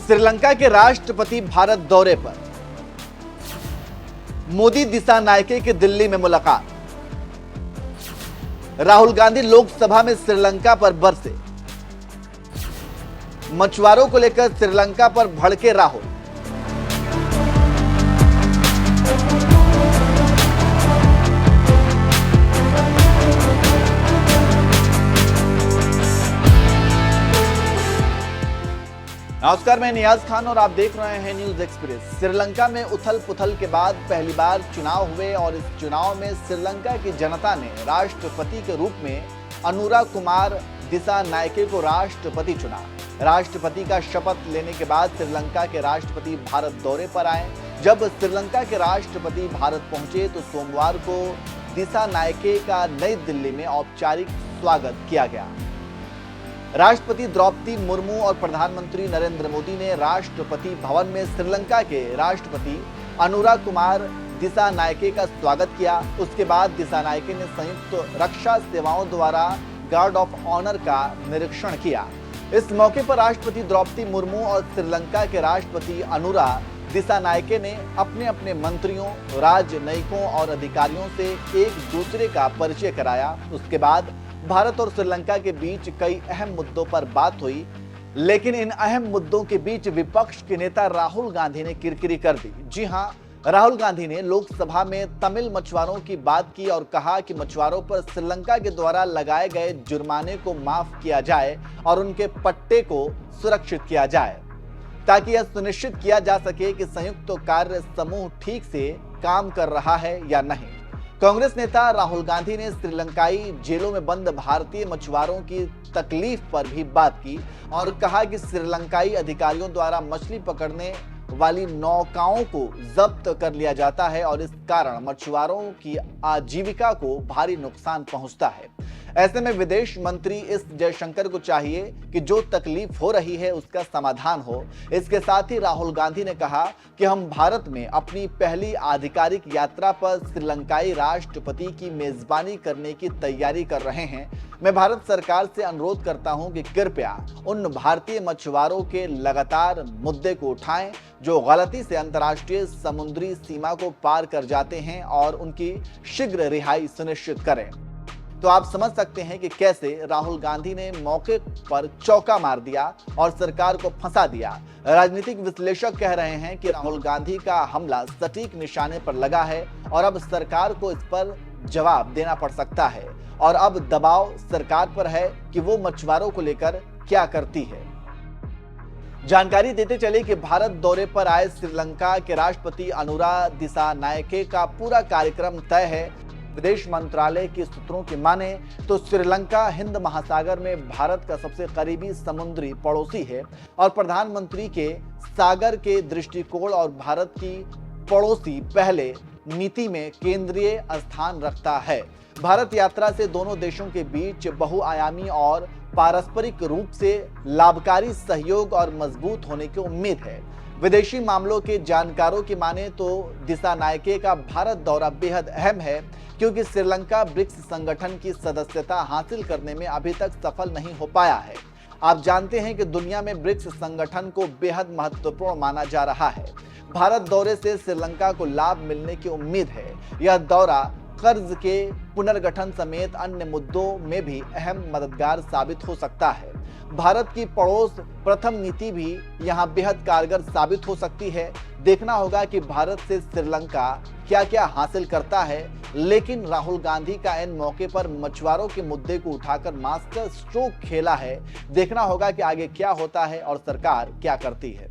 श्रीलंका के राष्ट्रपति भारत दौरे पर, मोदी दिसानायके की दिल्ली में मुलाकात, राहुल गांधी लोकसभा में श्रीलंका पर बरसे, मछुआरों को लेकर श्रीलंका पर भड़के राहुल। नमस्कार, मैं नियाज खान और आप देख रहे हैं न्यूज एक्सप्रेस। श्रीलंका में उथल पुथल के बाद पहली बार चुनाव हुए और इस चुनाव में श्रीलंका की जनता ने राष्ट्रपति के रूप में अनुरा कुमार दिसानायके को राष्ट्रपति चुना। राष्ट्रपति का शपथ लेने के बाद श्रीलंका के राष्ट्रपति भारत दौरे पर आए। जब श्रीलंका के राष्ट्रपति भारत पहुंचे तो सोमवार को दिसानायके का नई दिल्ली में औपचारिक स्वागत किया गया। राष्ट्रपति द्रौपदी मुर्मू और प्रधानमंत्री नरेंद्र मोदी ने राष्ट्रपति भवन में श्रीलंका के राष्ट्रपति अनुरा कुमार दिसानायके का स्वागत किया। उसके बाद दिसानायके ने संयुक्त रक्षा सेवाओं द्वारा गार्ड ऑफ ऑनर का निरीक्षण किया। इस मौके पर राष्ट्रपति द्रौपदी मुर्मू और श्रीलंका के राष्ट्रपति अनुरा दिसानायके ने अपने अपने मंत्रियों, राजनयिकों और अधिकारियों से एक दूसरे का परिचय कराया। उसके बाद भारत और श्रीलंका के बीच कई अहम मुद्दों पर बात हुई, लेकिन इन अहम मुद्दों के बीच विपक्ष के नेता राहुल गांधी ने किरकिरी कर दी। जी हां, राहुल गांधी ने लोकसभा में तमिल मछुआरों की बात की और कहा कि मछुआरों पर श्रीलंका के द्वारा लगाए गए जुर्माने को माफ किया जाए और उनके पट्टे को सुरक्षित किया जाए, ताकि यह सुनिश्चित किया जा सके कि संयुक्त कार्य समूह ठीक से काम कर रहा है या नहीं। कांग्रेस नेता राहुल गांधी ने श्रीलंकाई जेलों में बंद भारतीय मछुआरों की तकलीफ पर भी बात की और कहा कि श्रीलंकाई अधिकारियों द्वारा मछली पकड़ने वाली नौकाओं को जब्त कर लिया जाता है और इस कारण मछुआरों की आजीविका को भारी नुकसान पहुंचता है। ऐसे में विदेश मंत्री एस जयशंकर को चाहिए कि जो तकलीफ हो रही है उसका समाधान हो। इसके साथ ही राहुल गांधी ने कहा कि हम भारत में अपनी पहली आधिकारिक यात्रा पर श्रीलंकाई राष्ट्रपति की मेजबानी करने की तैयारी कर रहे हैं। मैं भारत सरकार से अनुरोध करता हूं कि कृपया उन भारतीय मछुआरों के लगातार मुद्दे को उठाएं जो गलती से अंतर्राष्ट्रीय समुद्री सीमा को पार कर जाते हैं और उनकी शीघ्र रिहाई सुनिश्चित करें। तो आप समझ सकते हैं कि कैसे राहुल गांधी ने मौके पर चौका मार दिया और सरकार को फंसा दिया। राजनीतिक विश्लेषक कह रहे हैं कि राहुल गांधी का हमला सटीक निशाने पर लगा है और अब सरकार को इस पर जवाब देना पड़ सकता है और अब दबाव सरकार पर है कि वो मछुआरों को लेकर क्या करती है। जानकारी देते चले कि भारत दौरे पर आए श्रीलंका के राष्ट्रपति अनुरा दिसानायके का पूरा कार्यक्रम तय है। विदेश मंत्रालय के सूत्रों की माने तो श्रीलंका हिंद महासागर में भारत का सबसे करीबी समुद्री पड़ोसी है और प्रधानमंत्री के सागर के दृष्टिकोण और भारत की पड़ोसी पहले नीति में केंद्रीय स्थान रखता है। भारत यात्रा से दोनों देशों के बीच बहुआयामी और पारस्परिक रूप से लाभकारी सहयोग और मजबूत होने की उम्मीद है। विदेशी मामलों के जानकारों की माने तो दिसानायके का भारत दौरा बेहद अहम है, क्योंकि श्रीलंका ब्रिक्स संगठन की सदस्यता हासिल करने में अभी तक सफल नहीं हो पाया है। आप जानते हैं कि दुनिया में ब्रिक्स संगठन को बेहद महत्वपूर्ण माना जा रहा है। भारत दौरे से श्रीलंका को लाभ मिलने की उम्मीद है। यह दौरा कर्ज के पुनर्गठन समेत अन्य मुद्दों में भी अहम मददगार साबित हो सकता है। भारत की पड़ोस प्रथम नीति भी यहां बेहद कारगर साबित हो सकती है। देखना होगा कि भारत से श्रीलंका क्या क्या हासिल करता है, लेकिन राहुल गांधी का इन मौके पर मछुआरों के मुद्दे को उठाकर मास्टर स्ट्रोक खेला है। देखना होगा कि आगे क्या होता है और सरकार क्या करती है।